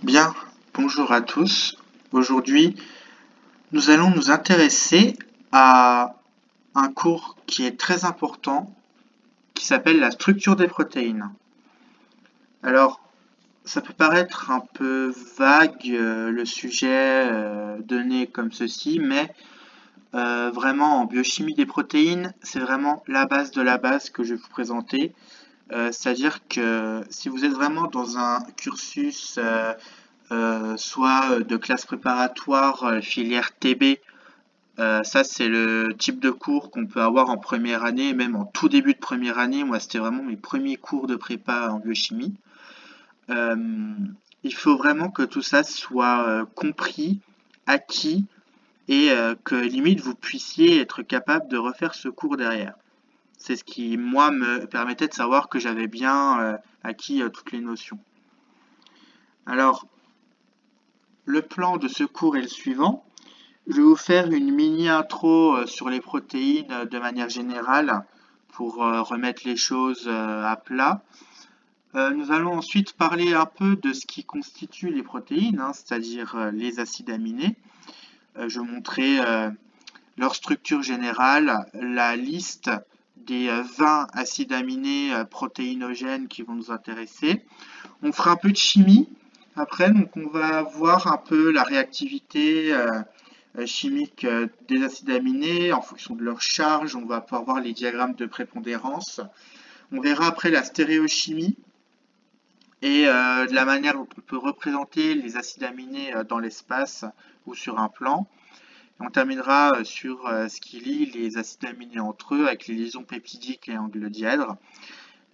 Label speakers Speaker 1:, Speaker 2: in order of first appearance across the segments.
Speaker 1: Bien, bonjour à tous. Aujourd'hui, nous allons nous intéresser à un cours qui est très important, qui s'appelle la structure des protéines. Alors, ça peut paraître un peu vague le sujet donné comme ceci, mais vraiment en biochimie des protéines, c'est vraiment la base de la base que je vais vous présenter. C'est-à-dire que si vous êtes vraiment dans un cursus soit de classe préparatoire filière TB. Ça, c'est le type de cours qu'on peut avoir en première année, même en tout début de première année. Moi, c'était vraiment mes premiers cours de prépa en biochimie. Euh, il faut vraiment que tout ça soit compris, acquis, et que limite vous puissiez être capable de refaire ce cours derrière. C'est ce qui, moi, me permettait de savoir que j'avais bien acquis toutes les notions. Alors, le plan de ce cours est le suivant. Je vais vous faire une mini intro sur les protéines de manière générale pour remettre les choses à plat. Nous allons ensuite parler un peu de ce qui constitue les protéines, c'est-à-dire les acides aminés. Je vais montrer leur structure générale, la liste des 20 acides aminés protéinogènes qui vont nous intéresser. On fera un peu de chimie après, donc on va voir un peu la réactivité chimique des acides aminés en fonction de leur charge. On va pouvoir voir les diagrammes de prépondérance. On verra après la stéréochimie et de la manière dont on peut représenter les acides aminés dans l'espace ou sur un plan. Et on terminera sur ce qui lie les acides aminés entre eux avec les liaisons peptidiques et angles dièdres.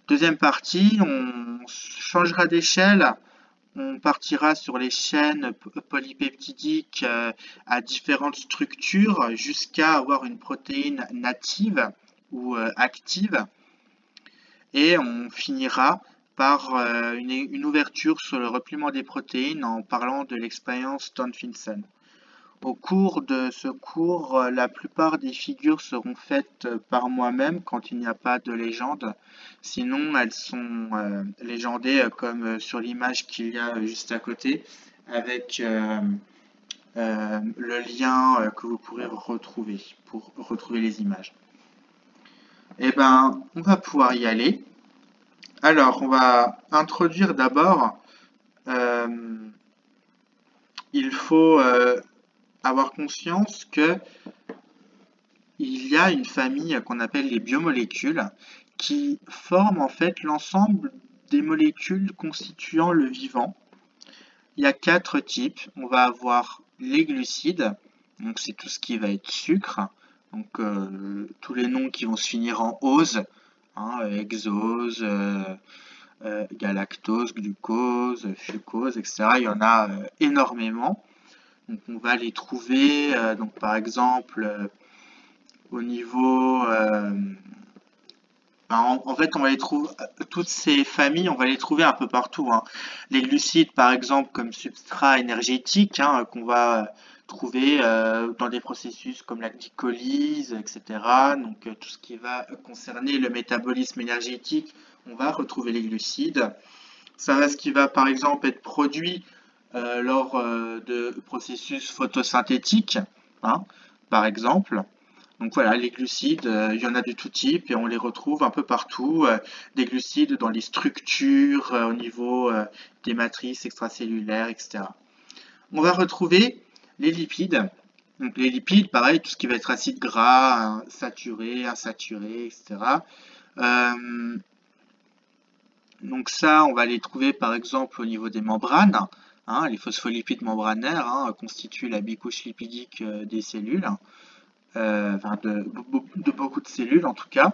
Speaker 1: Deuxième partie, on changera d'échelle. On partira sur les chaînes polypeptidiques à différentes structures jusqu'à avoir une protéine native ou active. Et on finira par une ouverture sur le repliement des protéines en parlant de l'expérience Stone-Finsen. Au cours de ce cours, la plupart des figures seront faites par moi-même quand il n'y a pas de légende. Sinon, elles sont légendées comme sur l'image qu'il y a juste à côté, avec le lien que vous pourrez retrouver pour retrouver les images. Eh ben, on va pouvoir y aller. Alors, on va introduire d'abord, il faut avoir conscience que il y a une famille qu'on appelle les biomolécules qui forment en fait l'ensemble des molécules constituant le vivant. Il y a 4 types. On va avoir les glucides, donc c'est tout ce qui va être sucre, donc tous les noms qui vont se finir en ose, hexose, galactose, glucose, fructose, etc. Il y en a énormément. Donc on va les trouver, donc par exemple, au niveau... en fait, on va les trouver, toutes ces familles, on va les trouver un peu partout. Les glucides, par exemple, comme substrat énergétique, qu'on va trouver dans des processus comme la glycolyse, etc. Donc, tout ce qui va concerner le métabolisme énergétique, on va retrouver les glucides. Ça va ce qui va, par exemple, être produit lors de processus photosynthétiques, par exemple. Donc voilà, les glucides, il y en a de tout type et on les retrouve un peu partout. Des glucides dans les structures, au niveau des matrices extracellulaires, etc. On va retrouver les lipides. Donc les lipides, pareil, tout ce qui va être acide gras, saturé, insaturé, etc. Donc ça, on va les trouver par exemple au niveau des membranes. Les phospholipides membranaires constituent la bicouche lipidique des cellules. De beaucoup de cellules en tout cas,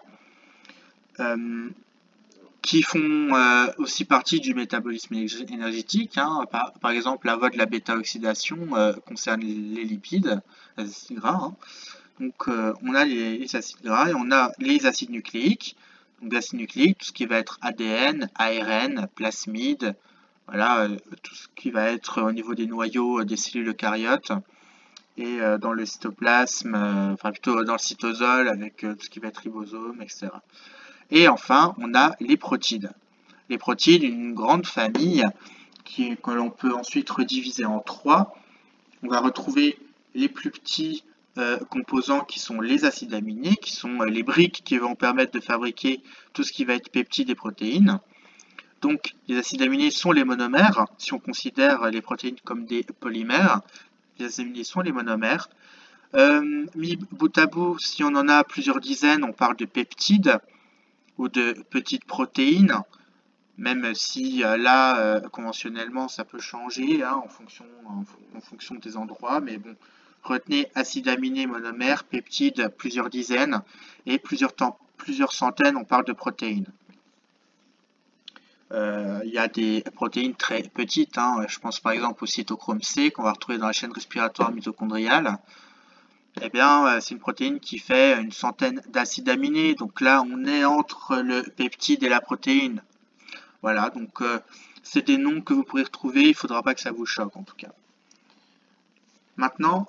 Speaker 1: qui font aussi partie du métabolisme énergétique. Par exemple, la voie de la bêta-oxydation concerne les lipides, les acides gras. Donc on a les acides gras et on a les acides nucléiques. Donc acides nucléiques, tout ce qui va être ADN, ARN, plasmide, voilà, tout ce qui va être au niveau des noyaux des cellules eucaryotes. Et dans le cytoplasme, enfin plutôt dans le cytosol avec tout ce qui va être ribosome, etc. Et enfin, on a les protides. Les protides, une grande famille que l'on peut ensuite rediviser en 3. On va retrouver les plus petits composants qui sont les acides aminés, qui sont les briques qui vont permettre de fabriquer tout ce qui va être peptides et protéines. Donc les acides aminés sont les monomères, si on considère les protéines comme des polymères, les acides aminés sont les monomères. Mis bout à bout, si on en a plusieurs dizaines, on parle de peptides ou de petites protéines, même si là, conventionnellement, ça peut changer hein, en fonction des endroits, mais bon, retenez acides aminés monomères, peptides, plusieurs dizaines, et plusieurs centaines, on parle de protéines. Il y a des protéines très petites, hein, je pense par exemple au cytochrome C, qu'on va retrouver dans la chaîne respiratoire mitochondriale. Eh bien, c'est une protéine qui fait une centaine d'acides aminés, donc là, on est entre le peptide et la protéine. Voilà, donc c'est des noms que vous pourrez retrouver, il ne faudra pas que ça vous choque en tout cas. Maintenant,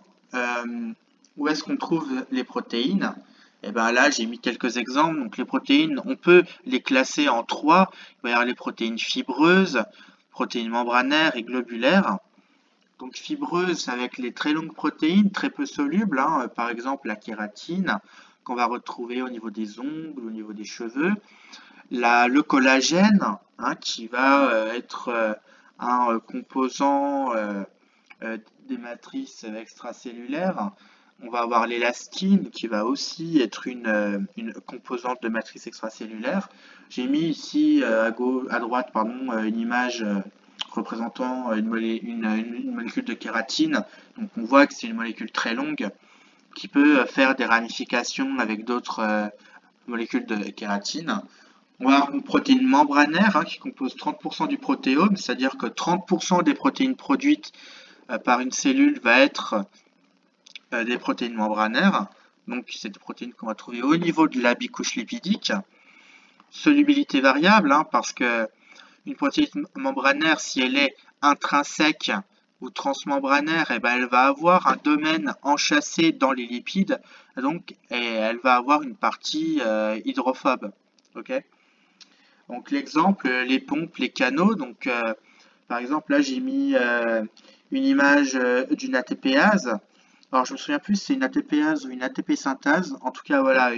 Speaker 1: où est-ce qu'on trouve les protéines? Et bien là, j'ai mis quelques exemples. Donc les protéines, on peut les classer en 3. Il va y avoir les protéines fibreuses, protéines membranaires et globulaires. Donc fibreuses avec les très longues protéines, très peu solubles, hein, par exemple la kératine, qu'on va retrouver au niveau des ongles, au niveau des cheveux. Le collagène, hein, qui va être un composant des matrices extracellulaires. On va avoir l'élastine qui va aussi être une composante de matrice extracellulaire. J'ai mis ici à droite une image représentant une molécule de kératine. Donc on voit que c'est une molécule très longue qui peut faire des ramifications avec d'autres molécules de kératine. On va avoir une protéine membranaire hein, qui compose 30% du protéome, c'est-à-dire que 30% des protéines produites par une cellule va être des protéines membranaires. Donc c'est des protéines qu'on va trouver au niveau de la bicouche lipidique. Solubilité variable, hein, parce que une protéine membranaire, si elle est intrinsèque ou transmembranaire, eh ben, elle va avoir un domaine enchâssé dans les lipides, donc et elle va avoir une partie hydrophobe. Okay, donc l'exemple, les pompes, les canaux. Donc par exemple là j'ai mis une image d'une ATPase. Alors je me souviens plus si c'est une ATPase ou une ATP synthase. En tout cas voilà,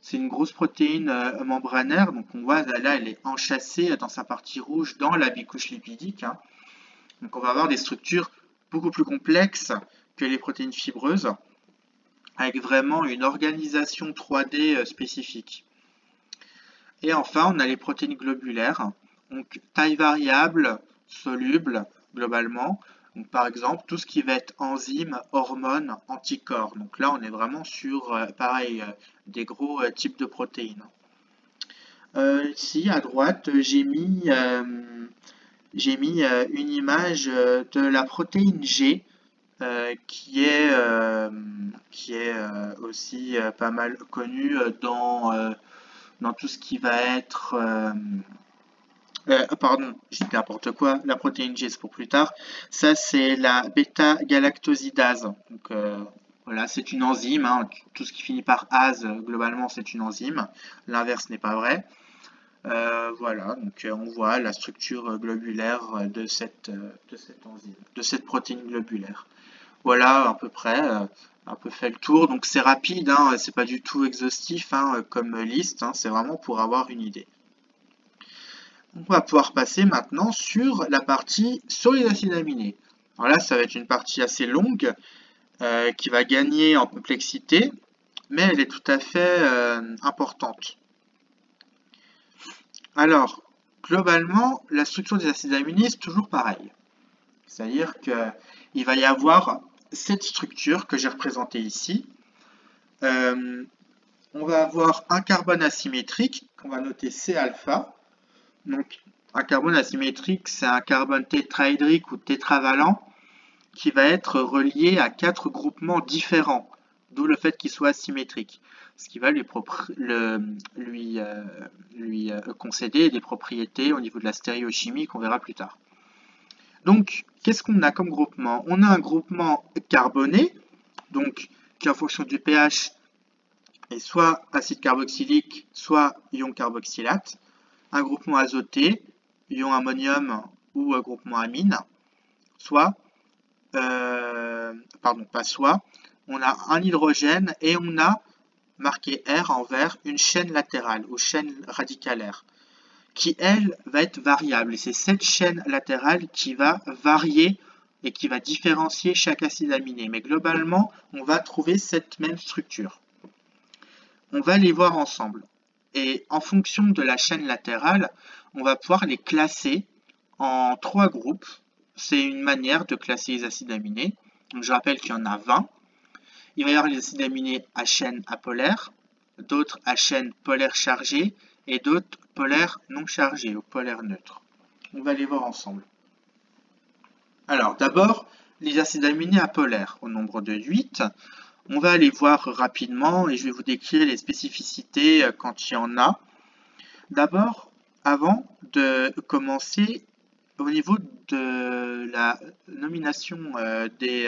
Speaker 1: c'est une grosse protéine membranaire. Donc on voit là elle est enchâssée dans sa partie rouge dans la bicouche lipidique. Hein. Donc on va avoir des structures beaucoup plus complexes que les protéines fibreuses, avec vraiment une organisation 3D spécifique. Et enfin, on a les protéines globulaires, donc taille variable, soluble globalement. Donc, par exemple, tout ce qui va être enzymes, hormones, anticorps. Donc là, on est vraiment sur, pareil, des gros types de protéines. Ici, à droite, j'ai mis une image de la protéine G, qui est aussi pas mal connue dans tout ce qui va être... pardon, j'ai dit n'importe quoi, la protéine G c'est pour plus tard. Ça c'est la bêta-galactosidase. Donc voilà, c'est une enzyme. Hein. Tout ce qui finit par ase, globalement c'est une enzyme. L'inverse n'est pas vrai. Voilà, donc on voit la structure globulaire de cette enzyme, de cette protéine globulaire. Voilà à peu près, un peu fait le tour. Donc c'est rapide, hein, c'est pas du tout exhaustif hein, comme liste, hein, c'est vraiment pour avoir une idée. On va pouvoir passer maintenant sur la partie sur les acides aminés. Alors là, ça va être une partie assez longue qui va gagner en complexité, mais elle est tout à fait importante. Alors, globalement, la structure des acides aminés, c'est toujours pareil. C'est-à-dire qu'il va y avoir cette structure que j'ai représentée ici. On va avoir un carbone asymétrique qu'on va noter C-alpha. Donc, un carbone asymétrique, c'est un carbone tétraédrique ou tétravalent qui va être relié à 4 groupements différents, d'où le fait qu'il soit asymétrique, ce qui va lui concéder des propriétés au niveau de la stéréochimie qu'on verra plus tard. Donc, qu'est-ce qu'on a comme groupement? On a un groupement carboné, donc qui en fonction du pH est soit acide carboxylique, soit ion carboxylate. Un groupement azoté, ion ammonium ou groupement amine, soit, on a un hydrogène et on a marqué R en vert une chaîne latérale ou chaîne radicalaire qui, elle, va être variable. Et c'est cette chaîne latérale qui va varier et qui va différencier chaque acide aminé. Mais globalement, on va trouver cette même structure. On va les voir ensemble. Et en fonction de la chaîne latérale, on va pouvoir les classer en 3 groupes. C'est une manière de classer les acides aminés. Donc, je rappelle qu'il y en a 20. Il va y avoir les acides aminés à chaîne apolaire, d'autres à chaîne polaire chargée et d'autres polaires non chargés ou polaires neutres. On va les voir ensemble. Alors d'abord, les acides aminés apolaires au nombre de 8. On va les voir rapidement et je vais vous décrire les spécificités quand il y en a. D'abord, avant de commencer, au niveau de la nomination des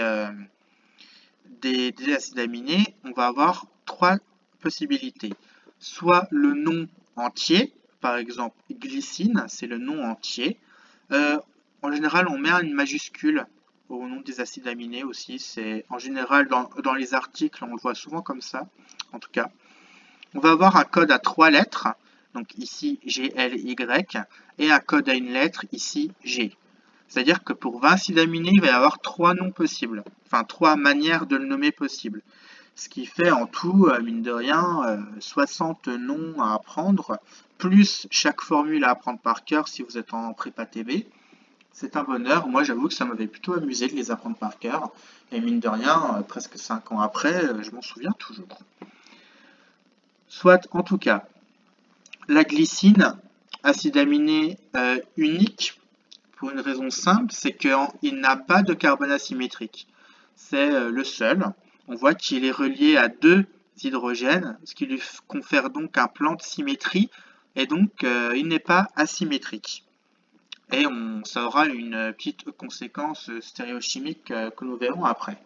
Speaker 1: acides aminés, on va avoir 3 possibilités. Soit le nom entier, par exemple glycine, c'est le nom entier. En général, on met une majuscule au nom des acides aminés aussi. C'est en général dans les articles, on le voit souvent comme ça, en tout cas. On va avoir un code à 3 lettres, donc ici G, L, Y, et un code à une lettre, ici G. C'est-à-dire que pour 20 acides aminés, il va y avoir 3 noms possibles, enfin 3 manières de le nommer possibles. Ce qui fait en tout, mine de rien, 60 noms à apprendre, plus chaque formule à apprendre par cœur si vous êtes en prépa TB. C'est un bonheur. Moi, j'avoue que ça m'avait plutôt amusé de les apprendre par cœur. Et mine de rien, presque 5 ans après, je m'en souviens toujours. Soit, en tout cas, la glycine, acide aminé unique, pour une raison simple, c'est qu'il n'a pas de carbone asymétrique. C'est le seul. On voit qu'il est relié à 2 hydrogènes, ce qui lui confère donc un plan de symétrie, et donc il n'est pas asymétrique. Et ça aura une petite conséquence stéréochimique que nous verrons après.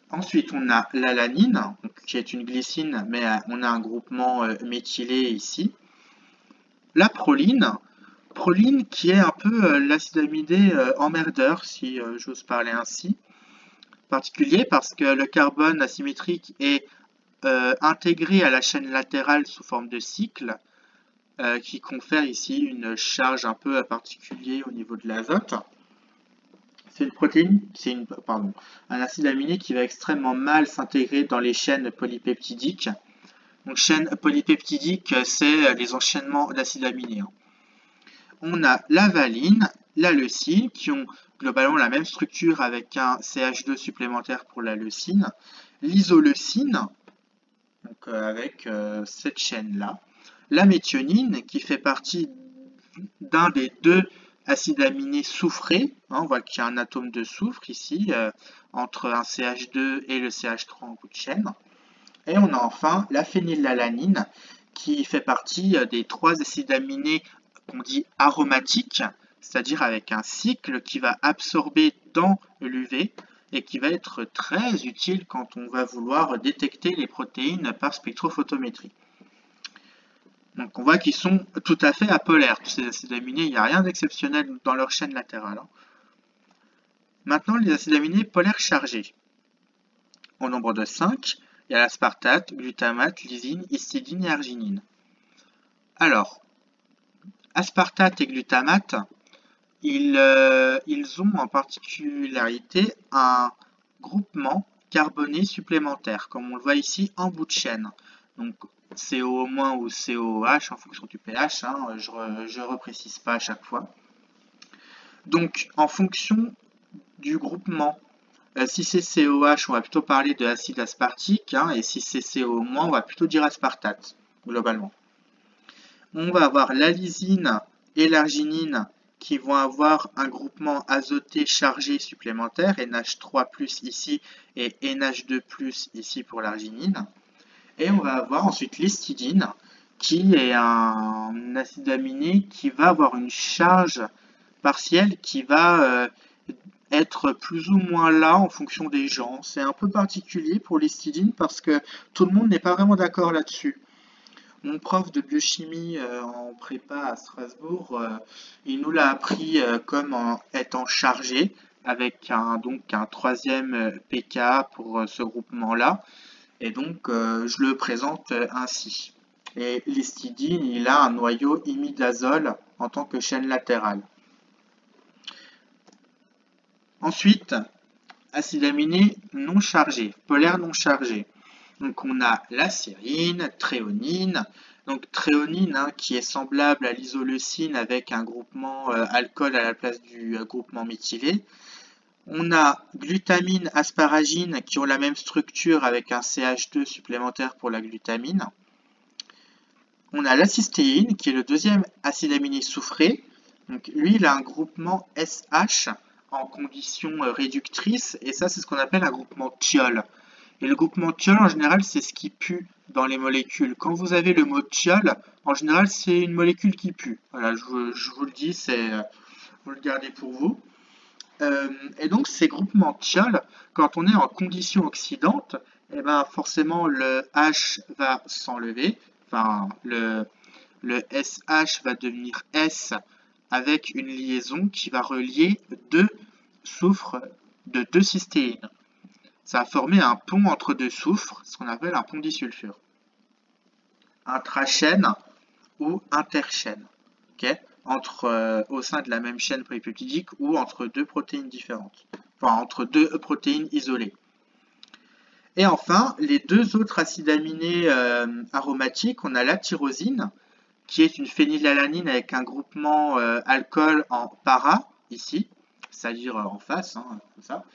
Speaker 1: Ensuite, on a l'alanine, qui est une glycine, mais on a un groupement méthylé ici. La proline qui est un peu l'acide aminé emmerdeur, si j'ose parler ainsi. Particulier parce que le carbone asymétrique est intégré à la chaîne latérale sous forme de cycle, qui confère ici une charge un peu particulière au niveau de l'azote. C'est une protéine, un acide aminé qui va extrêmement mal s'intégrer dans les chaînes polypeptidiques. Donc chaîne polypeptidique, c'est les enchaînements d'acides aminés. On a la valine, la leucine, qui ont globalement la même structure avec un CH2 supplémentaire pour la leucine. L'isoleucine, donc avec cette chaîne-là. La méthionine, qui fait partie d'un des 2 acides aminés soufrés. On voit qu'il y a un atome de soufre ici, entre un CH2 et le CH3 en bout de chaîne. Et on a enfin la phénylalanine, qui fait partie des 3 acides aminés qu'on dit aromatiques, c'est-à-dire avec un cycle qui va absorber dans l'UV et qui va être très utile quand on va vouloir détecter les protéines par spectrophotométrie. Donc on voit qu'ils sont tout à fait apolaires, tous ces acides aminés, il n'y a rien d'exceptionnel dans leur chaîne latérale. Maintenant, les acides aminés polaires chargés. Au nombre de 5, il y a l'aspartate, glutamate, lysine, histidine et arginine. Alors, aspartate et glutamate, ils ont en particularité un groupement carboné supplémentaire, comme on le voit ici en bout de chaîne. Donc CO- ou COOH en fonction du pH, je ne reprécise pas à chaque fois. Donc en fonction du groupement, si c'est COH, on va plutôt parler de acide aspartique, et si c'est CO-, on va plutôt dire aspartate, globalement. On va avoir la lysine et l'arginine qui vont avoir un groupement azoté chargé supplémentaire, NH3+ ici et NH2+ ici pour l'arginine. Et on va avoir ensuite l'histidine, qui est un acide aminé qui va avoir une charge partielle qui va être plus ou moins là en fonction des gens. C'est un peu particulier pour l'histidine parce que tout le monde n'est pas vraiment d'accord là-dessus. Mon prof de biochimie en prépa à Strasbourg, il nous l'a appris comme en étant chargé, avec donc un troisième pK pour ce groupement-là. Et donc, je le présente ainsi. Et l'histidine, il a un noyau imidazole en tant que chaîne latérale. Ensuite, acide aminé non chargé, polaire non chargé. Donc on a la sérine, tréonine, donc tréonine qui est semblable à l'isoleucine avec un groupement alcool à la place du groupement méthylé. On a glutamine, asparagine qui ont la même structure avec un CH2 supplémentaire pour la glutamine. On a la cystéine qui est le deuxième acide aminé soufré. Donc lui, il a un groupement SH en condition réductrice et ça, c'est ce qu'on appelle un groupement thiol. Et le groupement thiol, en général, c'est ce qui pue dans les molécules. Quand vous avez le mot thiol, en général, c'est une molécule qui pue. Voilà, je vous le dis, vous le gardez pour vous. Et donc, ces groupements thiol, quand on est en condition oxydante, eh ben, forcément, le H va s'enlever. Enfin, le SH va devenir S avec une liaison qui va relier deux soufres de deux cystéines. Ça va former un pont entre deux soufres, ce qu'on appelle un pont disulfure. Intrachaîne ou interchaîne, okay, au sein de la même chaîne polypeptidique ou entre deux protéines différentes, enfin entre deux protéines isolées. Et enfin, les deux autres acides aminés aromatiques, on a la tyrosine, qui est une phénylalanine avec un groupement alcool en para, ici, c'est-à-dire en face, comme ça.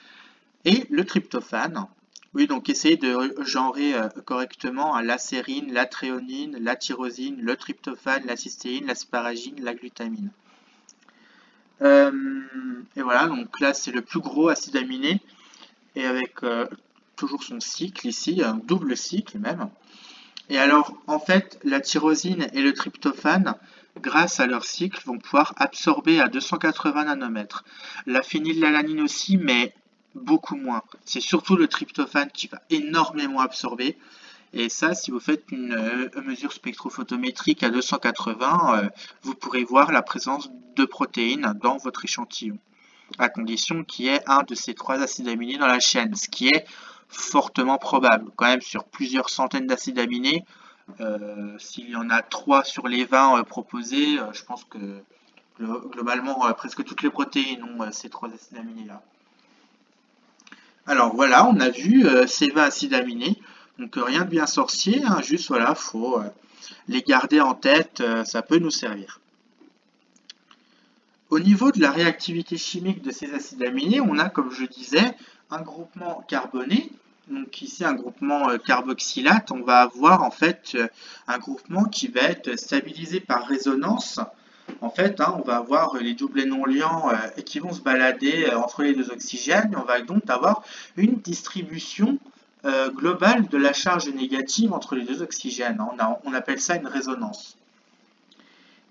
Speaker 1: Et le tryptophane, oui, donc essayez de genrer correctement la sérine, la tréonine, la tyrosine, le tryptophane, la cystéine, l'asparagine, la glutamine. Et voilà, donc là c'est le plus gros acide aminé, et avec toujours son cycle ici, un double cycle même. Et alors, en fait, la tyrosine et le tryptophane, grâce à leur cycle, vont pouvoir absorber à 280 nanomètres. La phénylalanine aussi, mais beaucoup moins. C'est surtout le tryptophane qui va énormément absorber. Et ça, si vous faites une mesure spectrophotométrique à 280, vous pourrez voir la présence de protéines dans votre échantillon, à condition qu'il y ait un de ces trois acides aminés dans la chaîne, ce qui est fortement probable. Quand même, sur plusieurs centaines d'acides aminés, s'il y en a 3 sur les 20 proposés, je pense que globalement, presque toutes les protéines ont ces trois acides aminés-là. Alors voilà, on a vu ces 20 acides aminés. Donc rien de bien sorcier, juste voilà, faut les garder en tête, ça peut nous servir. Au niveau de la réactivité chimique de ces acides aminés, on a, comme je disais, un groupement carboné. Donc ici, un groupement carboxylate, on va avoir en fait un groupement qui va être stabilisé par résonance. En fait, on va avoir les doublets non liants qui vont se balader entre les deux oxygènes. Et on va donc avoir une distribution globale de la charge négative entre les deux oxygènes. On appelle ça une résonance.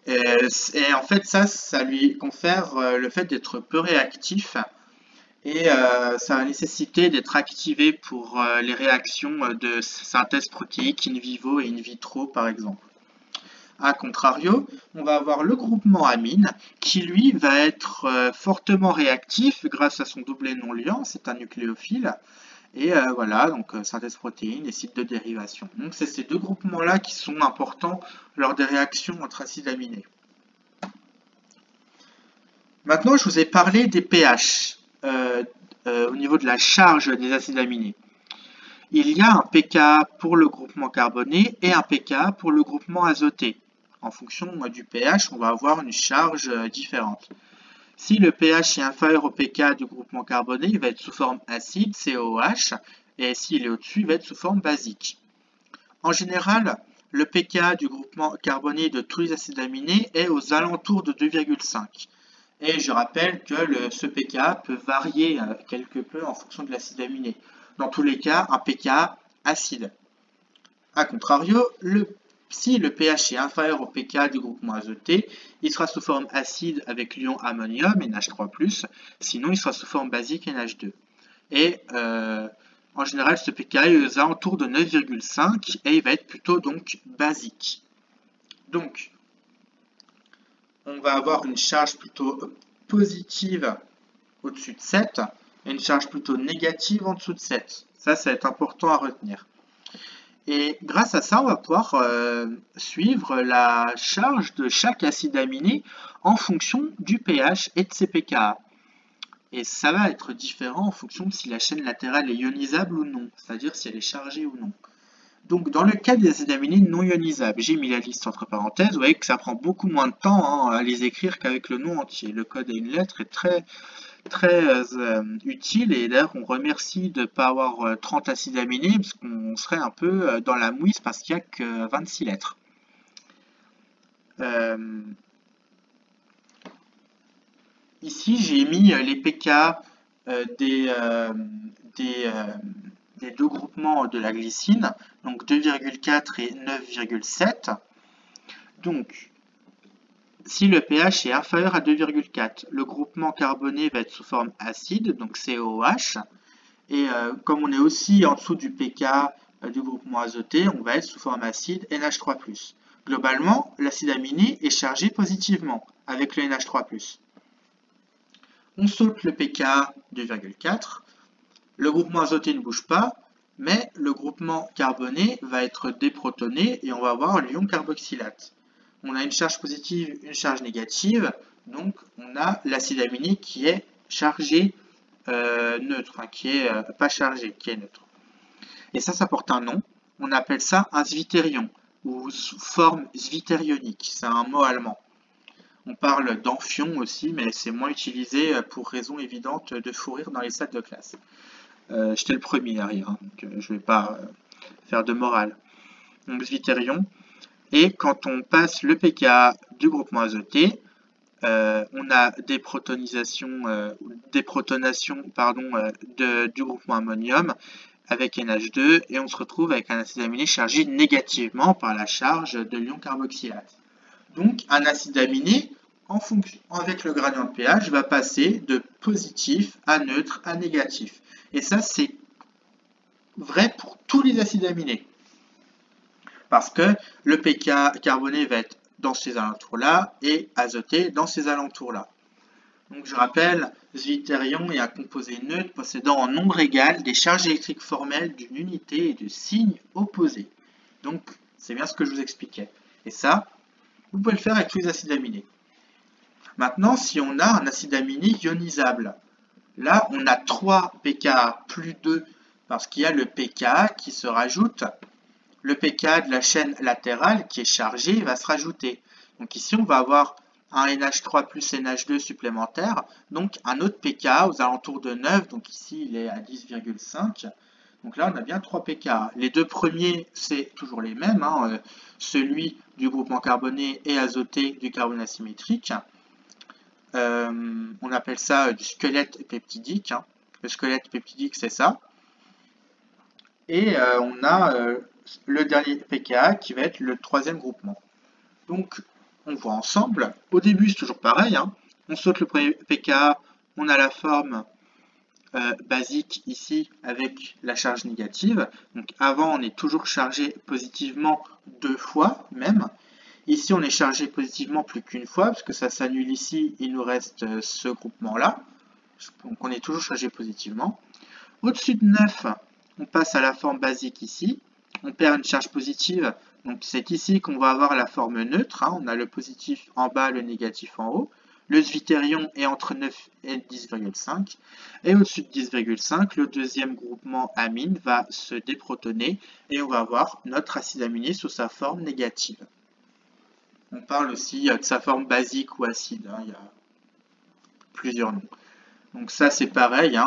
Speaker 1: Et en fait, ça lui confère le fait d'être peu réactif et ça va nécessiter d'être activé pour les réactions de synthèse protéique in vivo et in vitro, par exemple. A contrario, on va avoir le groupement amine qui, lui, va être fortement réactif grâce à son doublet non liant, c'est un nucléophile. Et voilà, donc synthèse protéine et sites de dérivation. Donc c'est ces deux groupements-là qui sont importants lors des réactions entre acides aminés. Maintenant, je vous ai parlé des pH au niveau de la charge des acides aminés. Il y a un pKa pour le groupement carboné et un pKa pour le groupement azoté. En fonction du pH, on va avoir une charge différente. Si le pH est inférieur au pK du groupement carboné, il va être sous forme acide, COOH, et s'il est au-dessus, il va être sous forme basique. En général, le pKa du groupement carboné de tous les acides aminés est aux alentours de 2,5. Et je rappelle que ce pKa peut varier quelque peu en fonction de l'acide aminé. Dans tous les cas, un pKa acide. A contrario, si le pH est inférieur au pK du groupement azoté, il sera sous forme acide avec l'ion ammonium, NH3+, sinon il sera sous forme basique, NH2. Et en général, ce pK est aux alentours de 9,5 et il va être plutôt donc basique. Donc, on va avoir une charge plutôt positive au-dessus de 7 et une charge plutôt négative en dessous de 7. Ça va être important à retenir. Et grâce à ça, on va pouvoir suivre la charge de chaque acide aminé en fonction du pH et de ses pKa. Et ça va être différent en fonction de si la chaîne latérale est ionisable ou non, c'est-à-dire si elle est chargée ou non. Donc dans le cas des acides aminés non ionisables, j'ai mis la liste entre parenthèses, vous voyez que ça prend beaucoup moins de temps à les écrire qu'avec le nom entier. Le code à une lettre est très utile, et d'ailleurs on remercie de ne pas avoir 30 acides aminés parce qu'on serait un peu dans la mouise parce qu'il n'y a que 26 lettres. Ici j'ai mis les pKa des deux groupements de la glycine, donc 2,4 et 9,7. Donc si le pH est inférieur à 2,4, le groupement carboné va être sous forme acide, donc COOH. Et comme on est aussi en dessous du pK du groupement azoté, on va être sous forme acide NH3+. Globalement, l'acide aminé est chargé positivement avec le NH3+. On saute le pK 2,4. Le groupement azoté ne bouge pas, mais le groupement carboné va être déprotoné et on va avoir l'ion carboxylate. On a une charge positive, une charge négative, donc on a l'acide aminé qui est chargé neutre, qui est pas chargé, qui est neutre. Et ça porte un nom, on appelle ça un zwitterion, ou sous forme zwitterionique, c'est un mot allemand. On parle d'amphion aussi, mais c'est moins utilisé pour raison évidente de fourrir dans les salles de classe. J'étais le premier à rire, donc je ne vais pas faire de morale. Donc zwitterion. Et quand on passe le pKa du groupement azoté, on a déprotonation du groupement ammonium avec NH2 et on se retrouve avec un acide aminé chargé négativement par la charge de l'ion carboxylate. Donc un acide aminé, avec le gradient de pH, va passer de positif à neutre à négatif. Et ça, c'est vrai pour tous les acides aminés. Parce que le pK carboné va être dans ces alentours-là et azoté dans ces alentours-là. Donc je rappelle, zwitterion est un composé neutre possédant en nombre égal des charges électriques formelles d'une unité et de signes opposés. Donc c'est bien ce que je vous expliquais. Et ça, vous pouvez le faire avec tous les acides aminés. Maintenant, si on a un acide aminé ionisable, là on a 3 pKa plus 2 parce qu'il y a le pKa qui se rajoute. Le pKa de la chaîne latérale qui est chargé va se rajouter. Donc ici on va avoir un NH3 plus NH2 supplémentaire, donc un autre pKa aux alentours de 9, donc ici il est à 10,5. Donc là on a bien 3 pKa. Les deux premiers c'est toujours les mêmes, celui du groupement carboné et azoté du carbone asymétrique. On appelle ça du squelette peptidique. Le squelette peptidique c'est ça. Et on a le dernier pKa qui va être le troisième groupement. Donc on voit ensemble, au début c'est toujours pareil, on saute le premier pKa, on a la forme basique ici avec la charge négative. Donc avant on est toujours chargé positivement 2 fois même. Ici on est chargé positivement plus qu'une fois parce que ça s'annule ici, il nous reste ce groupement là. Donc on est toujours chargé positivement. Au-dessus de 9, on passe à la forme basique ici. On perd une charge positive, donc c'est ici qu'on va avoir la forme neutre. On a le positif en bas, le négatif en haut. Le zwitterion est entre 9 et 10,5. Et au-dessus de 10,5, le deuxième groupement amine va se déprotoner et on va avoir notre acide aminé sous sa forme négative. On parle aussi de sa forme basique ou acide. Il y a plusieurs noms. Donc ça c'est pareil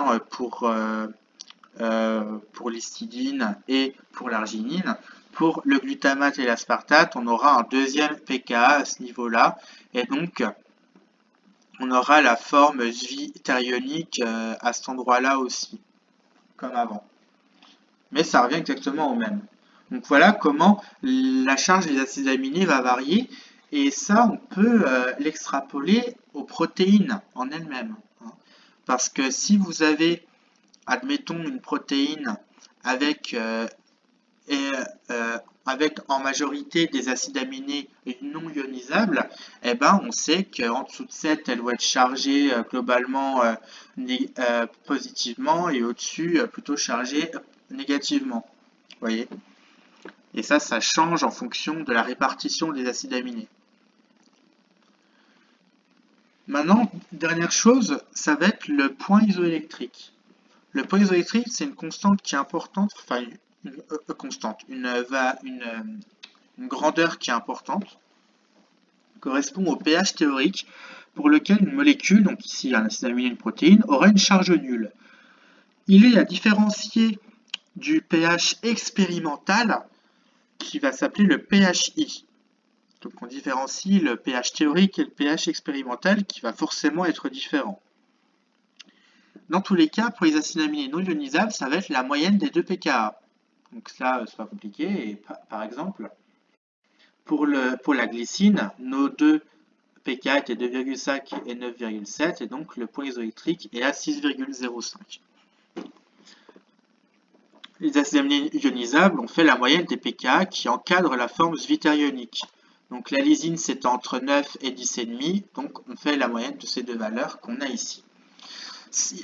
Speaker 1: pour l'histidine et pour l'arginine. Pour le glutamate et l'aspartate, on aura un deuxième pKa à ce niveau-là, et donc on aura la forme zwitterionique à cet endroit-là aussi, comme avant. Mais ça revient exactement au même. Donc voilà comment la charge des acides aminés va varier, et ça on peut l'extrapoler aux protéines en elles-mêmes. Parce que si vous avez, admettons, une protéine avec avec en majorité des acides aminés non ionisables, eh ben, on sait qu'en dessous de 7, elles vont être chargées globalement positivement et au-dessus plutôt chargées négativement. Vous voyez? Et ça change en fonction de la répartition des acides aminés. Maintenant, dernière chose, ça va être le point isoélectrique. Le point isoélectrique, c'est une constante qui est importante, enfin une grandeur qui est importante, correspond au pH théorique pour lequel une molécule, donc ici un acide aminé, une protéine, aura une charge nulle. Il est à différencier du pH expérimental qui va s'appeler le pHI. Donc on différencie le pH théorique et le pH expérimental qui va forcément être différent. Dans tous les cas, pour les acides aminés non ionisables, ça va être la moyenne des deux pKa. Donc ça, c'est pas compliqué. Et par exemple, pour la glycine, nos deux pKa étaient 2,5 et 9,7 et donc le point isoélectrique est à 6,05. Les acides aminés ionisables ont fait la moyenne des pKa qui encadrent la forme zwitterionique. Donc la lysine c'est entre 9 et 10,5, donc on fait la moyenne de ces deux valeurs qu'on a ici.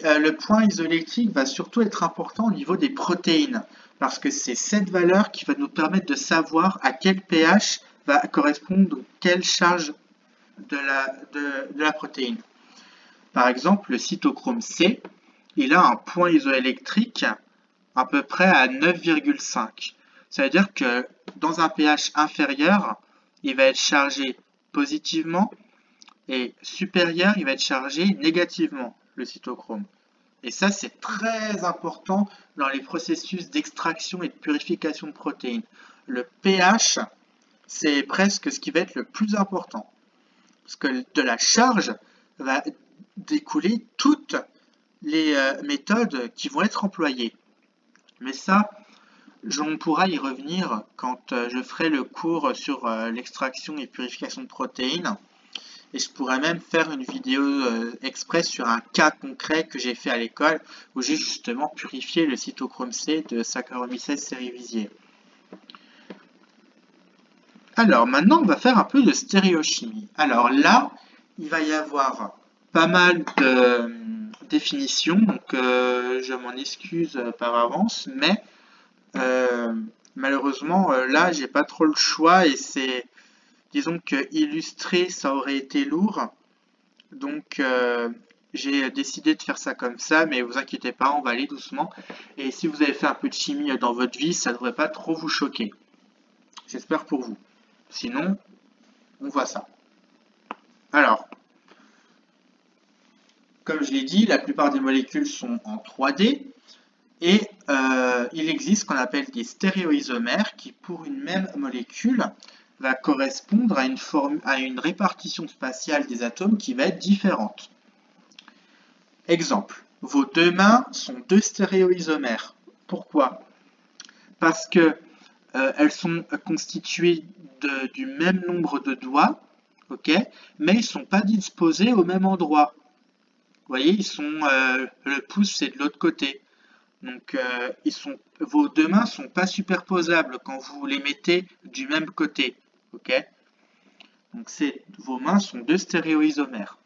Speaker 1: Le point isoélectrique va surtout être important au niveau des protéines, parce que c'est cette valeur qui va nous permettre de savoir à quel pH va correspondre quelle charge de la protéine. Par exemple, le cytochrome C, il a un point isoélectrique à peu près à 9,5. Ça veut dire que dans un pH inférieur, il va être chargé positivement et supérieur, il va être chargé négativement, le cytochrome. Et ça, c'est très important dans les processus d'extraction et de purification de protéines. Le pH, c'est presque ce qui va être le plus important. Parce que de la charge va découler toutes les méthodes qui vont être employées. Mais ça, on pourra y revenir quand je ferai le cours sur l'extraction et purification de protéines. Et je pourrais même faire une vidéo express sur un cas concret que j'ai fait à l'école où j'ai justement purifié le cytochrome C de Saccharomyces cerevisiae. Alors maintenant, on va faire un peu de stéréochimie. Alors là, il va y avoir pas mal de définitions, donc je m'en excuse par avance, mais malheureusement, là, j'ai pas trop le choix et c'est, disons que illustrer, ça aurait été lourd. Donc, j'ai décidé de faire ça comme ça, mais vous inquiétez pas, on va aller doucement. Et si vous avez fait un peu de chimie dans votre vie, ça ne devrait pas trop vous choquer. J'espère pour vous. Sinon, on voit ça. Alors, comme je l'ai dit, la plupart des molécules sont en 3D. Et il existe ce qu'on appelle des stéréoisomères qui, pour une même molécule, va correspondre à une répartition spatiale des atomes qui va être différente. Exemple, vos deux mains sont deux stéréoisomères. Pourquoi? Parce que elles sont constituées du même nombre de doigts, ok, mais ils ne sont pas disposés au même endroit. Vous voyez, le pouce c'est de l'autre côté. Donc, vos deux mains ne sont pas superposables quand vous les mettez du même côté. Ok? Donc, vos mains sont deux stéréoisomères.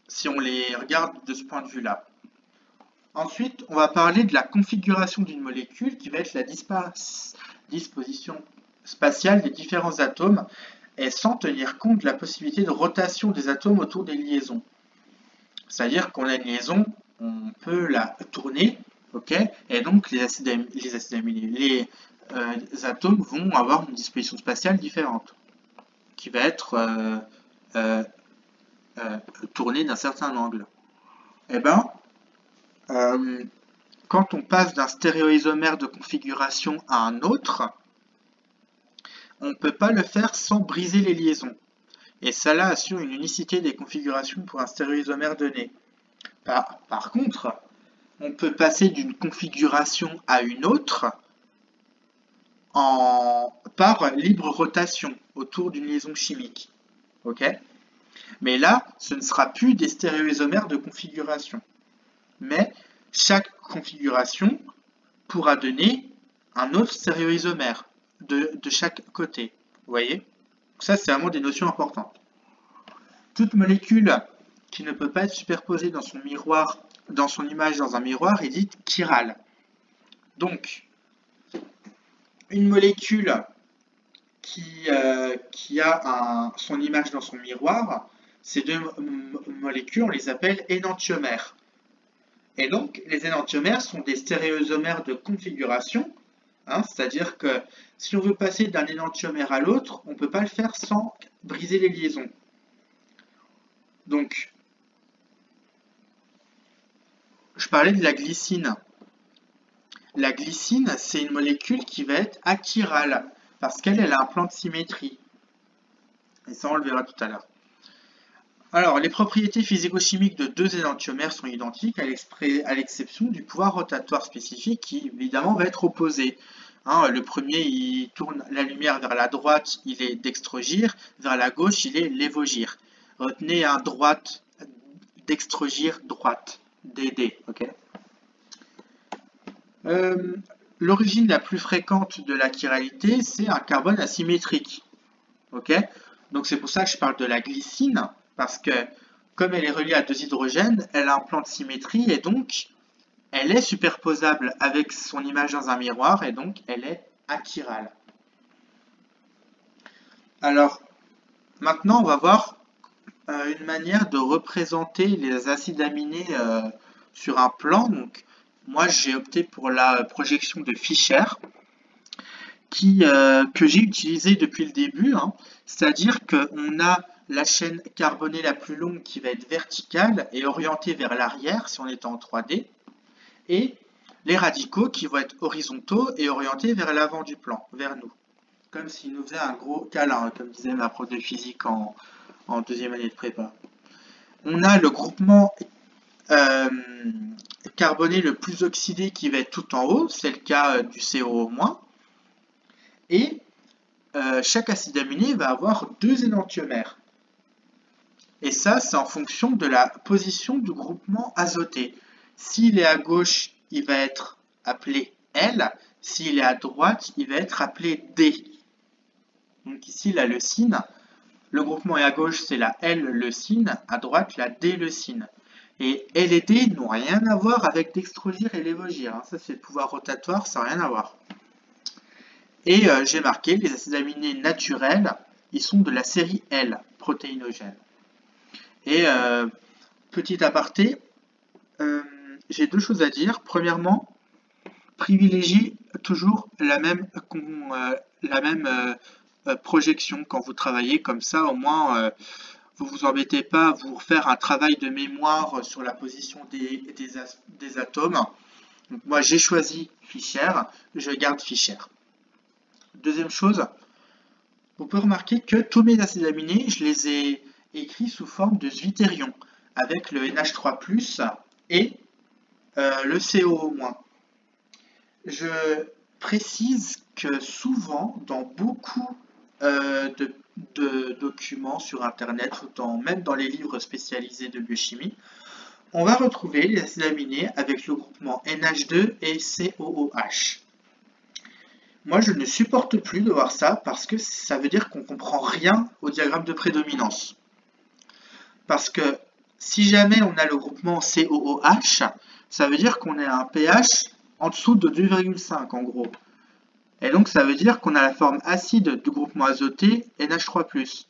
Speaker 1: Si on les regarde de ce point de vue-là. Ensuite, on va parler de la configuration d'une molécule qui va être la disposition spatiale des différents atomes et sans tenir compte de la possibilité de rotation des atomes autour des liaisons. C'est-à-dire qu'on a une liaison, on peut la tourner, ok, et donc les atomes vont avoir une disposition spatiale différente, qui va être tournée d'un certain angle. Et bien, quand on passe d'un stéréoisomère de configuration à un autre, on ne peut pas le faire sans briser les liaisons. Et cela assure une unicité des configurations pour un stéréoisomère donné. Par contre, on peut passer d'une configuration à une autre par libre rotation autour d'une liaison chimique. Ok? Mais là, ce ne sera plus des stéréoisomères de configuration. Mais chaque configuration pourra donner un autre stéréoisomère de chaque côté. Vous voyez? Ça, c'est vraiment des notions importantes. Toute molécule qui ne peut pas être superposée dans son miroir, dans son image dans un miroir, est dite chirale. Donc, une molécule qui a son image dans son miroir, ces deux molécules, on les appelle énantiomères. Et donc, les énantiomères sont des stéréoisomères de configuration, hein, c'est-à-dire que si on veut passer d'un énantiomère à l'autre, on ne peut pas le faire sans briser les liaisons. Donc, je parlais de la glycine. La glycine, c'est une molécule qui va être achirale, parce qu'elle a un plan de symétrie. Et ça, on le verra tout à l'heure. Alors, les propriétés physico-chimiques de deux énantiomères sont identiques, à l'exception du pouvoir rotatoire spécifique qui, évidemment, va être opposé. Hein, le premier, il tourne la lumière vers la droite, il est dextrogire, vers la gauche, il est lévogire. Retenez un droite, dextrogire, droite, DD, ok. L'origine la plus fréquente de la chiralité, c'est un carbone asymétrique. Ok. Donc c'est pour ça que je parle de la glycine, parce que comme elle est reliée à deux hydrogènes, elle a un plan de symétrie et donc elle est superposable avec son image dans un miroir et donc elle est achirale. Alors maintenant on va voir une manière de représenter les acides aminés sur un plan. Donc moi j'ai opté pour la projection de Fischer que j'ai utilisée depuis le début, hein. C'est-à-dire qu'on a la chaîne carbonée la plus longue qui va être verticale et orientée vers l'arrière si on est en 3D, et les radicaux qui vont être horizontaux et orientés vers l'avant du plan, vers nous. Comme s'il nous faisait un gros câlin, comme disait ma prof de physique en deuxième année de prépa. On a le groupement carboné le plus oxydé qui va être tout en haut, c'est le cas du COO-. Et chaque acide aminé va avoir deux énantiomères. Et ça, c'est en fonction de la position du groupement azoté. S'il est à gauche, il va être appelé L. S'il est à droite, il va être appelé D. Donc ici, la leucine, le groupement est à gauche, c'est la L-leucine, à droite, la D-leucine. Et L et D n'ont rien à voir avec dextrogire et lévogire. Hein. Ça, c'est le pouvoir rotatoire, ça n'a rien à voir. Et j'ai marqué, les acides aminés naturels, ils sont de la série L, protéinogènes. Et petit aparté, j'ai deux choses à dire. Premièrement, privilégiez toujours la même projection quand vous travaillez, comme ça au moins vous ne vous embêtez pas à vous refaire un travail de mémoire sur la position des atomes. Donc, moi j'ai choisi Fischer, je garde Fischer. Deuxième chose, vous pouvez remarquer que tous mes acides aminés, je les ai écrits sous forme de zwitterion, avec le NH3+, et le COO-. Je précise que souvent, dans beaucoup de documents sur Internet, même dans les livres spécialisés de biochimie, on va retrouver les acides aminés avec le groupement NH2 et COOH. Moi, je ne supporte plus de voir ça parce que ça veut dire qu'on ne comprend rien au diagramme de prédominance. Parce que si jamais on a le groupement COOH, ça veut dire qu'on est à un pH en dessous de 2,5 en gros. Et donc ça veut dire qu'on a la forme acide du groupement azoté NH3+.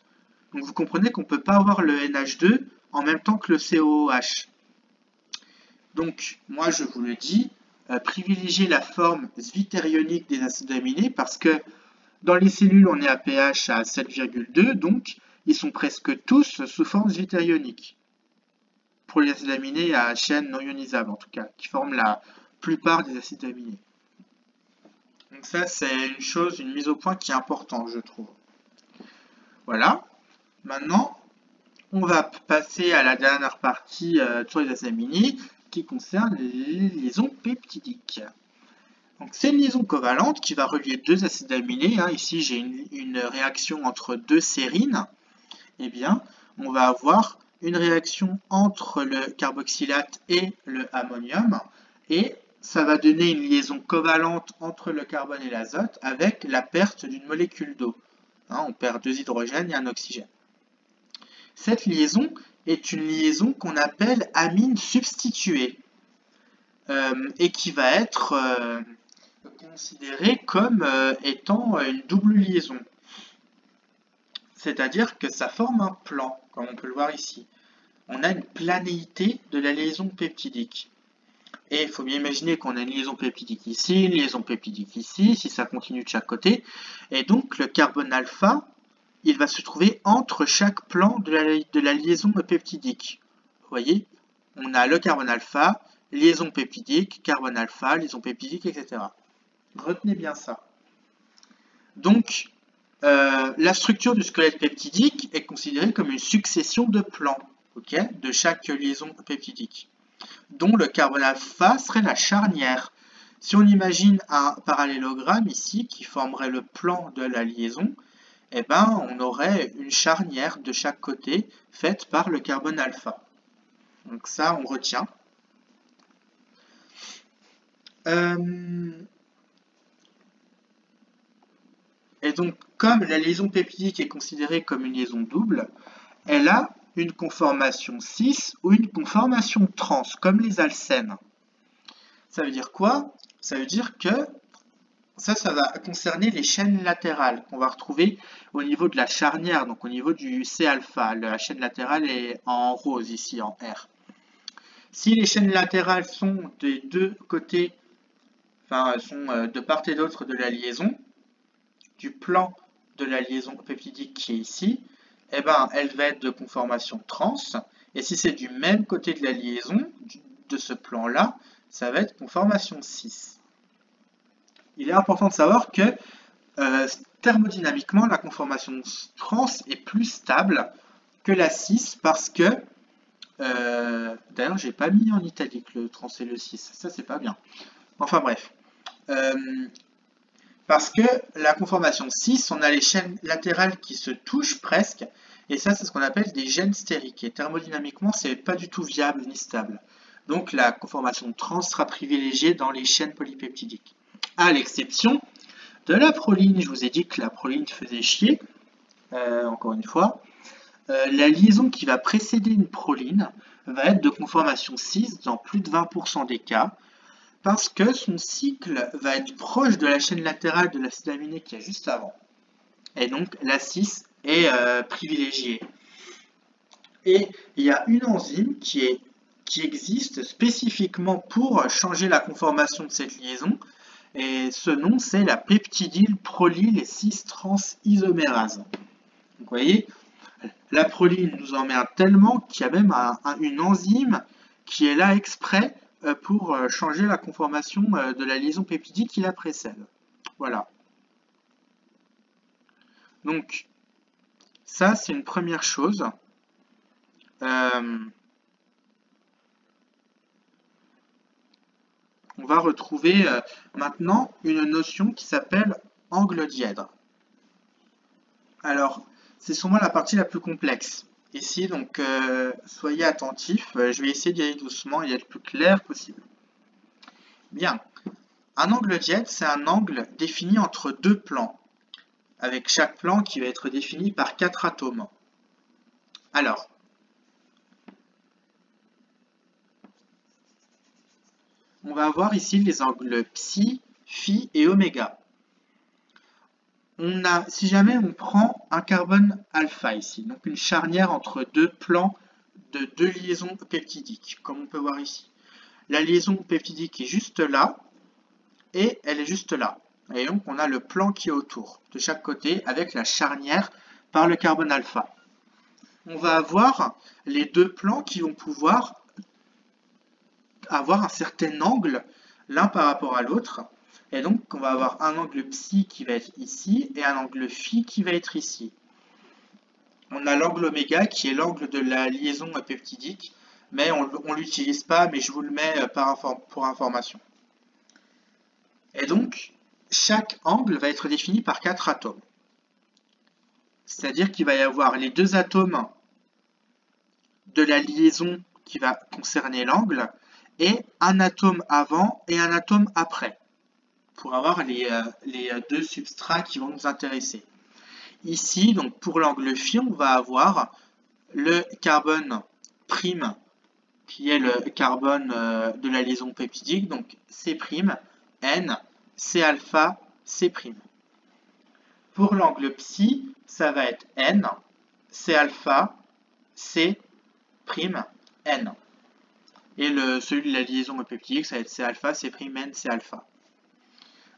Speaker 1: Donc vous comprenez qu'on ne peut pas avoir le NH2 en même temps que le COOH. Donc moi je vous le dis, privilégiez la forme zwitterionique des acides aminés parce que dans les cellules on est à pH à 7,2, donc ils sont presque tous sous forme zwitterionique. Pour les acides aminés à chaîne non ionisable en tout cas, qui forment la plupart des acides aminés. Donc ça c'est une mise au point qui est importante je trouve. Voilà. Maintenant, on va passer à la dernière partie sur les acides aminés qui concerne les liaisons peptidiques. Donc c'est une liaison covalente qui va relier deux acides aminés. Hein. Ici j'ai une réaction entre deux sérines. Eh bien, on va avoir une réaction entre le carboxylate et le ammonium. Et ça va donner une liaison covalente entre le carbone et l'azote avec la perte d'une molécule d'eau. Hein, on perd 2 hydrogènes et un oxygène. Cette liaison est une liaison qu'on appelle amine substituée et qui va être considérée comme étant une double liaison. C'est-à-dire que ça forme un plan, comme on peut le voir ici. On a une planéité de la liaison peptidique. Et il faut bien imaginer qu'on a une liaison peptidique ici, une liaison peptidique ici, si ça continue de chaque côté. Et donc le carbone alpha, il va se trouver entre chaque plan de la liaison peptidique. Vous voyez, on a le carbone alpha, liaison peptidique, carbone alpha, liaison peptidique, etc. Retenez bien ça. Donc, la structure du squelette peptidique est considérée comme une succession de plans, de chaque liaison peptidique, dont le carbone alpha serait la charnière. Si on imagine un parallélogramme ici qui formerait le plan de la liaison, eh ben, on aurait une charnière de chaque côté faite par le carbone alpha. Donc ça, on retient. Et donc, comme la liaison peptidique est considérée comme une liaison double, elle a une conformation cis ou une conformation trans, comme les alcènes. Ça veut dire quoi? Ça veut dire que ça va concerner les chaînes latérales qu'on va retrouver au niveau de la charnière, donc au niveau du C-alpha. La chaîne latérale est en rose ici, en R. Si les chaînes latérales sont des deux côtés, enfin sont de part et d'autre de la liaison, du plan de la liaison peptidique qui est ici, eh ben, elle va être de conformation trans. Et si c'est du même côté de la liaison, de ce plan-là, ça va être conformation cis. Il est important de savoir que thermodynamiquement, la conformation trans est plus stable que la cis parce que, d'ailleurs, j'ai pas mis en italique le trans et le cis, ça c'est pas bien. Enfin bref. Parce que la conformation cis, on a les chaînes latérales qui se touchent presque, et ça c'est ce qu'on appelle des gènes stériques. Et thermodynamiquement, c'est pas du tout viable ni stable. Donc la conformation trans sera privilégiée dans les chaînes polypeptidiques. À l'exception de la proline. Je vous ai dit que la proline faisait chier, encore une fois. La liaison qui va précéder une proline va être de conformation cis dans plus de 20% des cas, parce que son cycle va être proche de la chaîne latérale de l'acide aminé qu'il y a juste avant. Et donc la cis est privilégiée. Et il y a une enzyme qui existe spécifiquement pour changer la conformation de cette liaison, et ce nom c'est la peptidyl-prolyl 6-trans-isomérase. Vous voyez, la proline nous emmerde tellement qu'il y a même une enzyme qui est là exprès pour changer la conformation de la liaison peptidique qui la précède. Voilà. Donc, ça c'est une première chose. On va retrouver maintenant une notion qui s'appelle angle dièdre. Alors, c'est sûrement la partie la plus complexe. Ici, donc, soyez attentifs. Je vais essayer d'y aller doucement et d'être le plus clair possible. Bien. Un angle dièdre, c'est un angle défini entre deux plans, avec chaque plan qui va être défini par 4 atomes. Alors, on va avoir ici les angles psi, phi et oméga. Si jamais on prend un carbone alpha ici, donc une charnière entre deux plans de deux liaisons peptidiques, comme on peut voir ici. La liaison peptidique est juste là, et elle est juste là. Et donc on a le plan qui est autour, de chaque côté, avec la charnière par le carbone alpha. On va avoir les deux plans qui vont pouvoir avoir un certain angle l'un par rapport à l'autre. Et donc, on va avoir un angle psi qui va être ici et un angle phi qui va être ici. On a l'angle oméga qui est l'angle de la liaison peptidique, mais on ne l'utilise pas, mais je vous le mets pour information. Et donc, chaque angle va être défini par 4 atomes. C'est-à-dire qu'il va y avoir les deux atomes de la liaison qui va concerner l'angle, et un atome avant et un atome après, pour avoir les deux substrats qui vont nous intéresser. Ici, donc pour l'angle phi, on va avoir le carbone prime, qui est le carbone de la liaison peptidique, donc C', N, C alpha, C'. Pour l'angle psi, ça va être N, C alpha, C', N. Et celui de la liaison peptidique, ça va être C alpha, C', N, C alpha.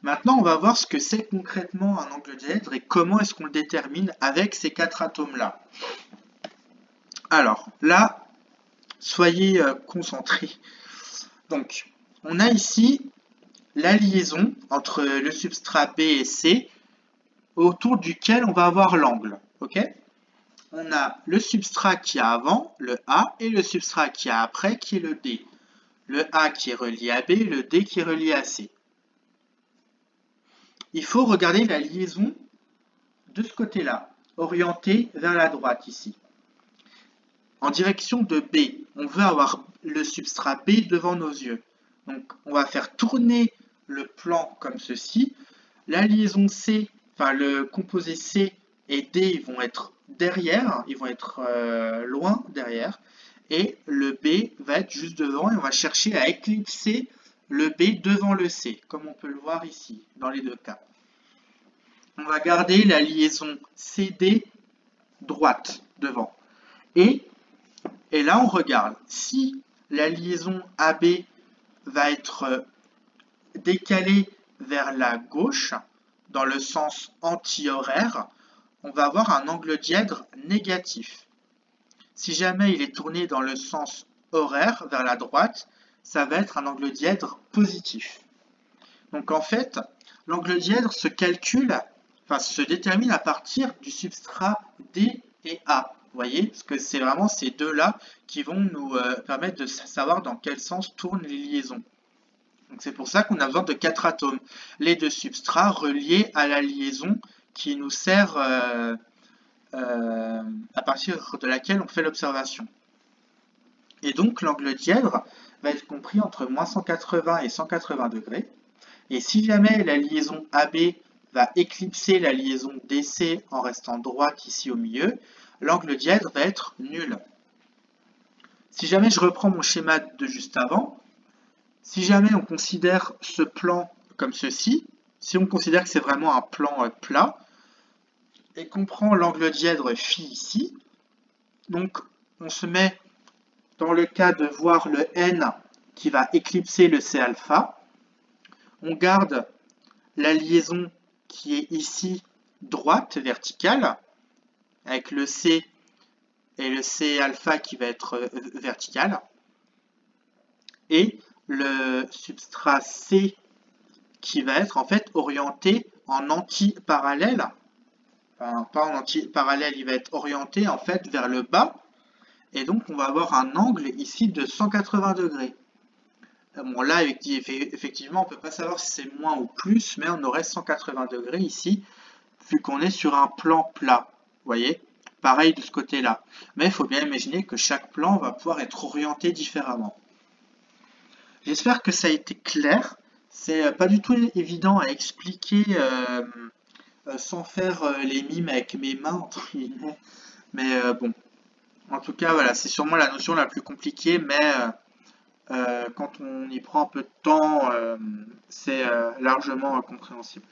Speaker 1: Maintenant, on va voir ce que c'est concrètement un angle dièdre et comment est-ce qu'on le détermine avec ces quatre atomes-là. Alors, là, soyez concentrés. Donc, on a ici la liaison entre le substrat B et C, autour duquel on va avoir l'angle. Ok ? On a le substrat qui a avant, le A, et le substrat qui a après, qui est le D. Le A qui est relié à B, le D qui est relié à C. Il faut regarder la liaison de ce côté-là, orientée vers la droite ici. En direction de B, on veut avoir le substrat B devant nos yeux. Donc on va faire tourner le plan comme ceci. La liaison C, enfin le composé C et D, ils vont être derrière, ils vont être loin derrière. Et le B va être juste devant et on va chercher à éclipser le B devant le C, comme on peut le voir ici, dans les deux cas. On va garder la liaison CD droite devant. Et là, on regarde. Si la liaison AB va être décalée vers la gauche, dans le sens anti-horaire, on va avoir un angle dièdre négatif. Si jamais il est tourné dans le sens horaire, vers la droite, ça va être un angle dièdre positif. Donc en fait, l'angle dièdre se calcule, enfin se détermine à partir du substrat D et A. Vous voyez, parce que c'est vraiment ces deux-là qui vont nous permettre de savoir dans quel sens tournent les liaisons. Donc c'est pour ça qu'on a besoin de 4 atomes. Les deux substrats reliés à la liaison qui nous sert à partir de laquelle on fait l'observation. Et donc l'angle dièdre va être compris entre moins 180 et 180 degrés. Et si jamais la liaison AB va éclipser la liaison DC en restant droite ici au milieu, l'angle dièdre va être nul. Si jamais je reprends mon schéma de juste avant, si jamais on considère ce plan comme ceci, si on considère que c'est vraiment un plan plat, et qu'on prend l'angle dièdre phi ici, donc on se met dans le cas de voir le N qui va éclipser le C alpha, on garde la liaison qui est ici droite, verticale, avec le C et le C alpha qui va être vertical, et le substrat C qui va être en fait orienté en anti-parallèle. Enfin, pas en anti-parallèle, il va être orienté en fait vers le bas, et donc on va avoir un angle ici de 180 degrés. Bon là, effectivement, on ne peut pas savoir si c'est moins ou plus, mais on aurait 180 degrés ici, vu qu'on est sur un plan plat. Vous voyez? Pareil de ce côté-là. Mais il faut bien imaginer que chaque plan va pouvoir être orienté différemment. J'espère que ça a été clair. C'est pas du tout évident à expliquer sans faire les mimes avec mes mains, entre guillemets. Mais bon, en tout cas, voilà, c'est sûrement la notion la plus compliquée, mais quand on y prend un peu de temps, c'est largement compréhensible.